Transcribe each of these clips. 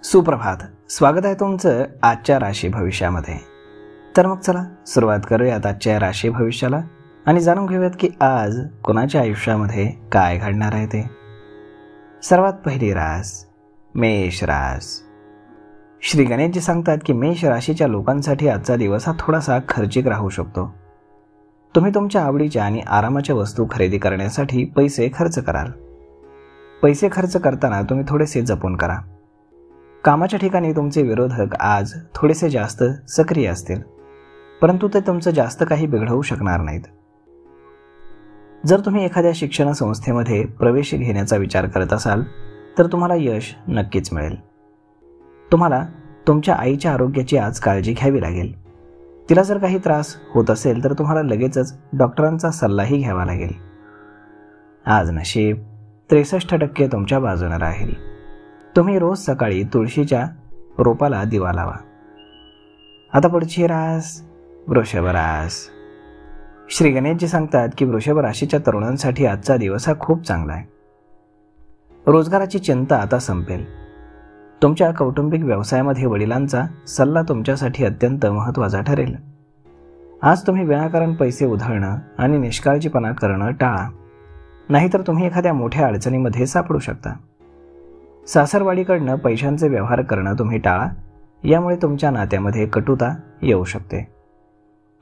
सुप्रभात. स्वागत आहे तुमचं आजच्या राशी भविष्यामध्ये. तर मग चला सुरुवात करूयात आजच्या राशी भविष्याला आणि जाणून घेऊयात की आज कोणाच्या आयुष्यामध्ये काय घडणार आहे ते. सर्वात पहिली रास मेष रास. श्री गणेशजी सांगतात की मेष राशीच्या लोकांसाठी आजचा दिवस हा थोडासा खर्चिक राहू शकतो. तुम्ही तुमच्या आवडीच्या आणि आरामाच्या वस्तू खरेदी करण्यासाठी पैसे खर्च कराल. पैसे खर्च करताना तुम्ही थोडेसे जपून करा. कामाच्या ठिकाणी तुमचे विरोधक आज थोडेसे जास्त सक्रिय असतील, परंतु ते तुमचं जास्त काही बिघडवू शकणार नाहीत. जर तुम्ही एखाद्या शिक्षण संस्थेमध्ये प्रवेश घेण्याचा विचार करत असाल तर तुम्हाला यश नक्कीच मिळेल. तुम्हाला तुमच्या आईच्या आरोग्याची आज काळजी घ्यावी लागेल. तिला जर काही त्रास होत असेल तर तुम्हाला लगेचच डॉक्टरांचा सल्लाही घ्यावा लागेल. आज नशीब 63% तुमच्या बाजूने राहील. तुम्ही रोज सकाळी तुळशीच्या रोपाला दिवा लावा. आता पुढची रास वृषभ रास. श्री गणेशजी सांगतात की वृषभ राशीच्या तरुणांसाठी आजचा दिवस हा खूप चांगला आहे. रोजगाराची चिंता आता संपेल. तुमच्या कौटुंबिक व्यवसायामध्ये वडिलांचा सल्ला तुमच्यासाठी अत्यंत महत्त्वाचा ठरेल. आज तुम्ही विनाकारण पैसे उधळणं आणि निष्काळजीपणा करणं टाळा, नाहीतर तुम्ही एखाद्या मोठ्या अडचणीमध्ये सापडू शकता. सासरवाडीकडनं पैशांचे व्यवहार करणं तुम्ही टाळा, यामुळे तुमच्या नात्यामध्ये कटुता येऊ शकते.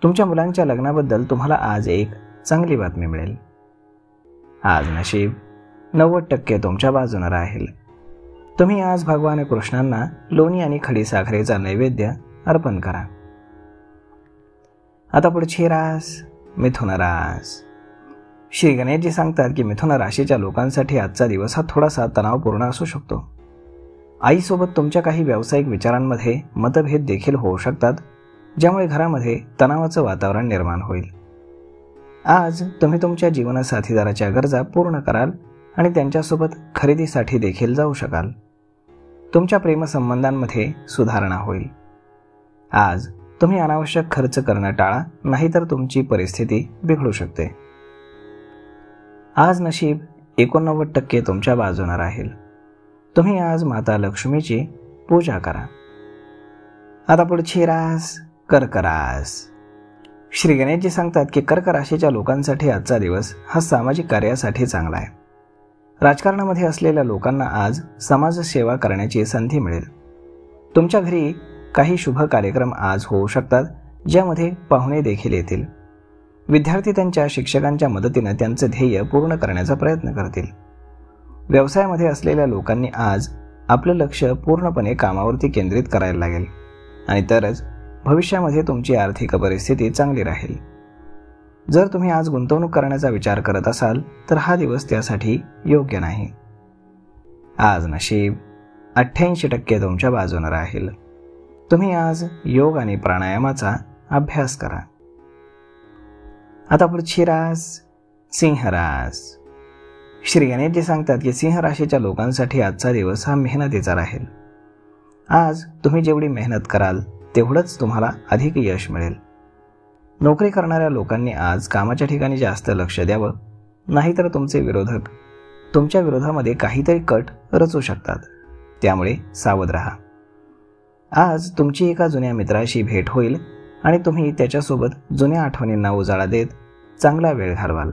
तुमच्या मुलांच्या लग्नाबद्दल तुम्हाला आज एक चांगली बातमी मिळेल. आज नशीब 90% तुमच्या बाजूने राहील. तुम्ही आज भगवान कृष्णांना लोणी आणि खडी साखरेचा नैवेद्य अर्पण करा. आता पुढची रास मिथुन रास. श्री गणेशजी सांगतात की मिथुन राशीच्या लोकांसाठी आजचा दिवस हा थोडासा तणावपूर्ण असू शकतो. आईसोबत तुमच्या काही व्यावसायिक विचारांमध्ये मतभेद देखील होऊ शकतात, ज्यामुळे घरामध्ये तणावाचं वातावरण निर्माण होईल. आज तुम्ही तुमच्या जीवनसाथीदाराच्या गरजा पूर्ण कराल आणि त्यांच्यासोबत खरेदीसाठी देखील जाऊ शकाल. तुमच्या प्रेमसंबंधांमध्ये सुधारणा होईल. आज तुम्ही अनावश्यक खर्च करणं टाळा, नाहीतर तुमची परिस्थिती बिघडू शकते. आज नशीब 89% तुमच्या बाजूने राहील. तुम्ही आज माता लक्ष्मीची पूजा करा. आता पुढची रास कर्क रास. श्री गणेशजी सांगतात की कर्क राशीच्या लोकांसाठी आजचा दिवस हा सामाजिक कार्यासाठी चांगला आहे. राजकारणामध्ये असलेल्या लोकांना आज समाजसेवा करण्याची संधी मिळेल. तुमच्या घरी काही शुभ कार्यक्रम आज होऊ शकतात, ज्यामध्ये पाहुणे देखील येतील. विद्यार्थी त्यांच्या शिक्षकांच्या मदतीने त्यांचे ध्येय पूर्ण करण्याचा प्रयत्न करतील. व्यवसायामध्ये असलेल्या लोकांनी आज आपलं लक्ष पूर्णपणे कामावरती केंद्रित करायला लागेल आणि तरच भविष्यामध्ये तुमची आर्थिक परिस्थिती चांगली राहील. जर तुम्ही आज गुंतवणूक करण्याचा विचार करत असाल तर हा दिवस त्यासाठी योग्य नाही. आज नशीब 88% तुमच्या बाजूने राहील. तुम्ही आज योग आणि प्राणायामाचा अभ्यास करा. आता पुढची रास सिंह रास. श्री गणेशजी सांगतात की सिंह राशीच्या लोकांसाठी आजचा दिवस हा मेहनतीचा राहील. आज तुम्ही जेवढी मेहनत कराल तेवढंच तुम्हाला अधिक यश मिळेल. नोकरी करणाऱ्या लोकांनी आज कामाच्या ठिकाणी जास्त लक्ष द्यावं, नाहीतर तुमचे विरोधक तुमच्या विरोधामध्ये काहीतरी कट रचू शकतात, त्यामुळे सावध राहा. आज तुमची एका जुन्या मित्राशी भेट होईल आणि तुम्ही त्याच्यासोबत जुन्या आठवणींना उजाळा देत चांगला वेळ घालवाल.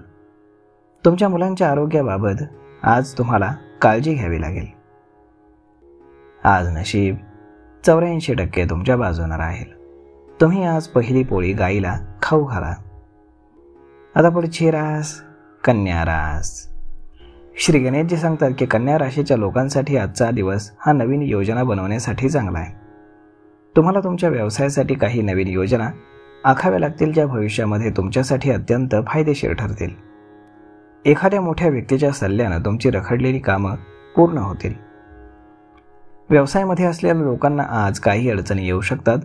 तुमच्या मुलांच्या आरोग्याबाबत आज तुम्हाला काळजी घ्यावी लागेल. आज नशीब 84% तुमच्या बाजूने राहील. तुम्ही आज पहिली पोळी गाईला खाऊ घाला. आता पुढची रास कन्या रास. श्री गणेशजी सांगतात की कन्या राशीच्या लोकांसाठी आजचा दिवस हा नवीन योजना बनवण्यासाठी चांगला आहे. तुम्हाला तुमच्या व्यवसायासाठी काही नवीन योजना आखाव्या लागतील, ज्या भविष्यामध्ये तुमच्यासाठी अत्यंत फायदेशीर ठरतील. एखाद्या मोठ्या व्यक्तीच्या सल्ल्यानं तुमची रखडलेली कामं पूर्ण होतील. व्यवसायामध्ये असलेल्या लोकांना आज काही अडचणी येऊ शकतात,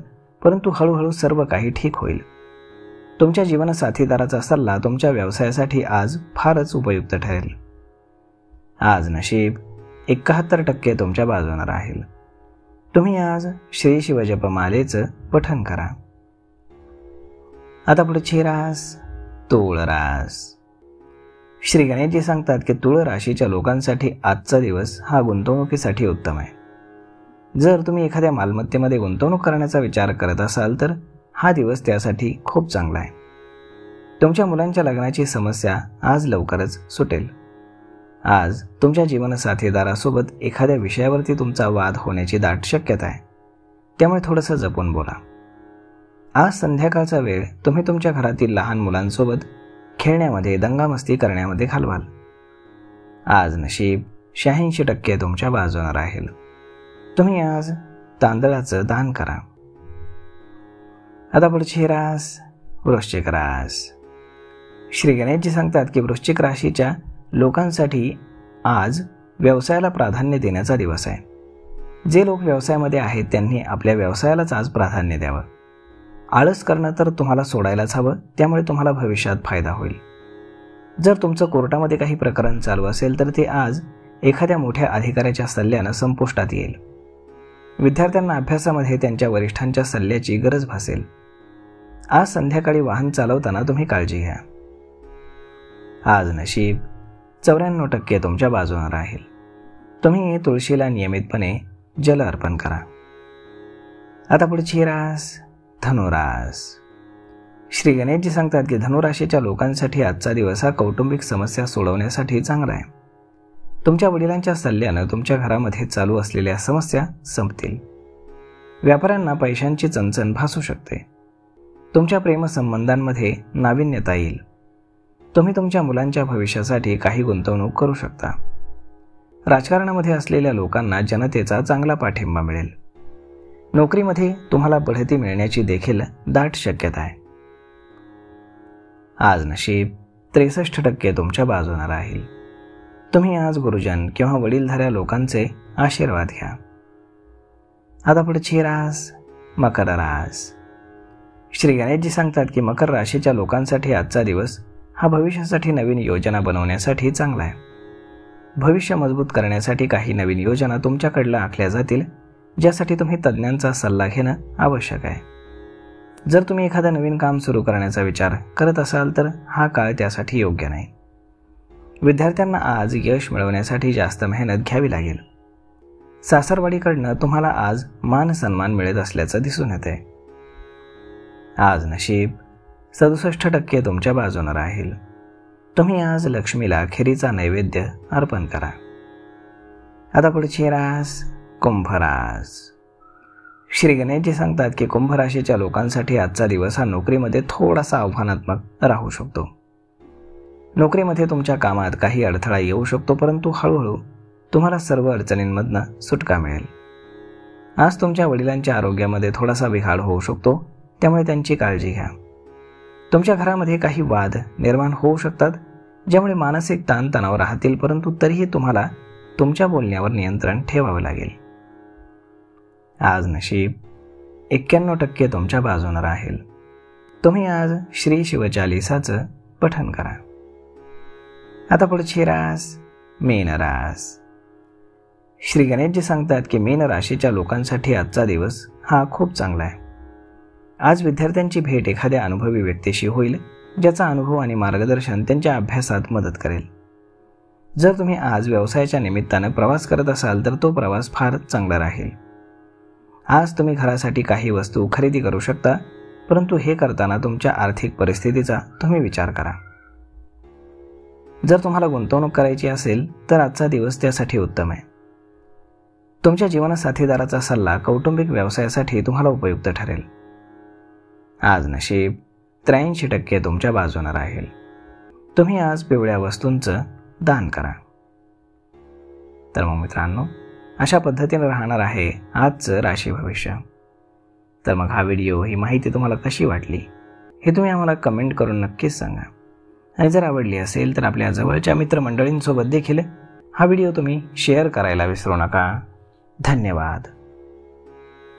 परंतु हळूहळू सर्व काही ठीक होईल. तुमच्या जीवनसाथीदाराचा सल्ला तुमच्या व्यवसायासाठी आज फारच उपयुक्त ठरेल. आज नशीब 71% तुमच्या बाजूने राहील. तुम्ही आज श्री शिवजपमालेचं पठण करा. आता पुढची रास तुळ रास. श्री गणेशजी सांगतात की तुळ राशीच्या लोकांसाठी आजचा दिवस हा गुंतवणुकीसाठी उत्तम आहे. जर तुम्ही एखाद्या मालमत्तेमध्ये गुंतवणूक करण्याचा विचार करत असाल तर हा दिवस त्यासाठी खूप चांगला आहे. तुमच्या मुलांच्या लग्नाची समस्या आज लवकरच सुटेल. आज तुमच्या जीवनसाथीदारासोबत एखाद्या विषयावरती तुमचा वाद होण्याची दाट शक्यता आहे, त्यामुळे थोडंसं जपून बोला. आज संध्याकाळचा वेळ तुम्ही तुमच्या घरातील लहान मुलांसोबत खेळण्यामध्ये, दंगामस्ती करण्यामध्ये घालवाल. आज नशीब 86% तुमच्या बाजूने राहील. तुम्ही आज तांदळाचं दान करा. आता पुढची रास वृश्चिक रास. श्री गणेशजी सांगतात की वृश्चिक राशीच्या लोकांसाठी आज व्यवसायाला प्राधान्य देण्याचा दिवस आहे. जे लोक व्यवसायामध्ये आहेत त्यांनी आपल्या व्यवसायालाच आज प्राधान्य द्यावं. आळस करणं तर तुम्हाला सोडायलाच हवं, त्यामुळे तुम्हाला भविष्यात फायदा होईल. जर तुमचं कोर्टामध्ये काही प्रकरण चालू असेल तर ते आज एखाद्या मोठ्या अधिकाऱ्याच्या सल्ल्यानं संपुष्टात येईल. विद्यार्थ्यांना अभ्यासामध्ये त्यांच्या वरिष्ठांच्या सल्ल्याची गरज भासेल. आज संध्याकाळी वाहन चालवताना तुम्ही काळजी घ्या. आज नशीब 94% तुमच्या बाजूने राहील. तुम्ही तुळशीला नियमितपणे जल अर्पण करा. आता पुढची रास धनुरास. श्री गणेशजी सांगतात की धनुराशीच्या लोकांसाठी आजचा दिवस हा कौटुंबिक समस्या सोडवण्यासाठी चांगला आहे. तुमच्या वडिलांच्या सल्ल्यानं तुमच्या घरामध्ये चालू असलेल्या समस्या संपतील. व्यापाऱ्यांना पैशांची चणचण भासू शकते. तुमच्या प्रेमसंबंधांमध्ये नाविन्यता येईल. तुम्ही तुमच्या मुलांच्या भविष्यासाठी काही गुंतवणूक करू शकता. राजकारणामध्ये असलेल्या लोकांना जनतेचा चांगला पाठिंबा मिळेल. नोकरीमध्ये तुम्हाला बढती मिळण्याची देखील दाट शक्यता आहे. आज नशीब 63% तुमच्या बाजूने राहील. तुम्ही आज गुरुजन किंवा वडीलधाऱ्या लोकांचे आशीर्वाद घ्या. आता पुढची रास मकर रास. श्री गणेशजी सांगतात की मकर राशीच्या लोकांसाठी आजचा दिवस हा भविष्यासाठी नवीन योजना बनवण्यासाठी चांगला आहे. भविष्य मजबूत करण्यासाठी काही नवीन योजना तुमच्याकडला आखल्या जातील, ज्यासाठी तुम्ही तज्ज्ञांचा सल्ला घेणं आवश्यक आहे. जर तुम्ही एखादं नवीन काम सुरू करण्याचा विचार करत असाल तर हा काळ त्यासाठी योग्य नाही. विद्यार्थ्यांना आज यश मिळवण्यासाठी जास्त मेहनत घ्यावी लागेल. सासरवाडीकडनं तुम्हाला आज मान सन्मान मिळत असल्याचं दिसून येते. आज नशीब 67% तुमच्या बाजूने राहील. तुम्ही आज लक्ष्मीला खिरीचा नैवेद्य अर्पण करा. आता पुढची रास कुंभ रास. श्री गणेशजी सांगतात की कुंभ राशीच्या लोकांसाठी आजचा दिवस हा नोकरीमध्ये थोडासा आव्हानात्मक राहू शकतो. नोकरीमध्ये तुमच्या कामात काही अडथळा येऊ शकतो, परंतु हळूहळू तुम्हाला सर्व अडचणींमधनं सुटका मिळेल. आज तुमच्या वडिलांच्या आरोग्यामध्ये थोडासा बिघाड होऊ शकतो, त्यामुळे त्यांची काळजी घ्या. तुमच्या घरामध्ये काही वाद निर्माण होऊ शकतात, ज्यामुळे मानसिक ताणतणाव राहतील, परंतु तरीही तुम्हाला तुमच्या बोलण्यावर नियंत्रण ठेवावे लागेल. आज नशीब 91% तुमच्या बाजूने राहील. तुम्ही आज श्री शिवचालिसाचं पठण करा. आता पुढची रास मीन रास. श्री गणेशजी सांगतात की मीन राशीच्या लोकांसाठी आजचा दिवस हा खूप चांगला आहे. आज विद्यार्थ्यांची भेट एखाद्या अनुभवी व्यक्तीशी होईल, ज्याचा अनुभव आणि मार्गदर्शन त्यांच्या अभ्यासात मदत करेल. जर तुम्ही आज व्यवसायाच्या निमित्तानं प्रवास करत असाल तर तो प्रवास फार चांगला राहील. आज तुम्ही घरासाठी काही वस्तू खरेदी करू शकता, परंतु हे करताना तुमच्या आर्थिक परिस्थितीचा तुम्ही विचार करा. जर तुम्हाला गुंतवणूक करायची असेल तर आजचा दिवस त्यासाठी उत्तम आहे. तुमच्या जीवनसाथीदाराचा सल्ला कौटुंबिक व्यवसायासाठी तुम्हाला उपयुक्त ठरेल. आज नशीब 83% तुमच्या बाजूने राहील. तुम्ही आज पिवळ्या वस्तूंचं दान करा. तर मग मित्रांनो, अशा पद्धतीने राहणार आहे आजचं राशी भविष्य. तर मग हा व्हिडिओ, ही माहिती तुम्हाला कशी वाटली हे तुम्ही आम्हाला कमेंट करून नक्कीच सांगा. आणि जर आवडली असेल तर आपल्या जवळच्या मित्रमंडळींसोबत देखील हा व्हिडिओ तुम्ही शेअर करायला विसरू नका. धन्यवाद.